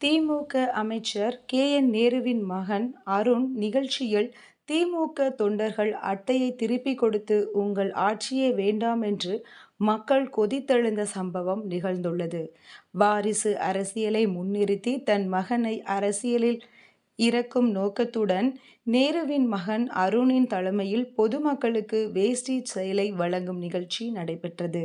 திமுக அமைச்சர் கே.என். நேருவின் மகன் அருண் நிகழ்ச்சியில் திமுக தொண்டர்கள் அட்டையை திருப்பிக் கொடுத்து உங்கள் ஆட்சியே வேண்டாம் என்று மக்கள் கொதித்தெழுந்த சம்பவம் நிகழ்ந்துள்ளது. வாரிசு அரசியலை முன்னிறுத்தி தன் மகனை அரசியலில் இறக்கும் நோக்கத்துடன் நேருவின் மகன் அருணின் தலைமையில் பொதுமக்களுக்கு வேஷ்டி சேலை வழங்கும் நிகழ்ச்சி நடைபெற்றது.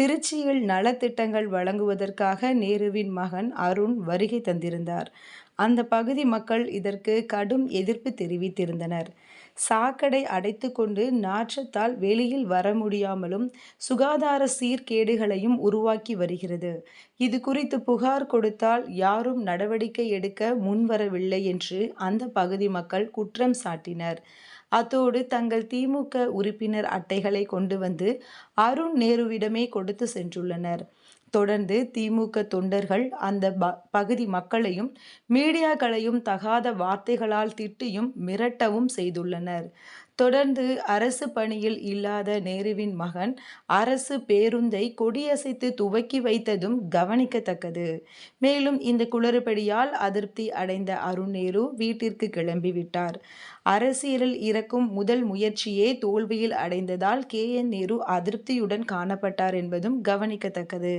திருச்சியில் நலத்திட்டங்கள் வழங்குவதற்காக நேருவின் மகன் அருண் வருகை தந்திருந்தார். அந்த பகுதி மக்கள் இதற்கு கடும் எதிர்ப்பு தெரிவித்திருந்தனர். சாக்கடை அடைத்துக் கொண்டு நாற்றத்தால் வெளியில் வர முடியாமலும் சுகாதார சீர்கேடுகளையும் உருவாக்கி வருகிறது. இது குறித்து புகார் கொடுத்தால் யாரும் நடவடிக்கை எடுக்க முன்வரவில்லை என்று அந்த பகுதி மக்கள் குற்றம் சாட்டினர். அத்தோடு தங்கள் திமுக உறுப்பினர் அட்டைகளை கொண்டு வந்து அருண் நேருவிடமே கொடுத்து சென்றுள்ளனர். தொடர்ந்து திமுக தொண்டர்கள் அந்த பகுதி மக்களையும் மீடியாக்களையும் தகாத வார்த்தைகளால் திட்டியும் மிரட்டவும் செய்துள்ளனர். தொடர்ந்து அரசு பணியில் இல்லாத நேருவின் மகன் அரசு பேருந்தை கொடியசைத்து துவக்கி வைத்ததும் கவனிக்கத்தக்கது. மேலும் இந்த குளறுபடியால் அதிருப்தி அடைந்த அருண் நேரு வீட்டிற்கு கிளம்பிவிட்டார். அரசியலில் இறக்கும் முதல் முயற்சியே தோல்வியில் அடைந்ததால் கே.என். நேரு அதிருப்தியுடன் காணப்பட்டார் என்பதும் கவனிக்கத்தக்கது.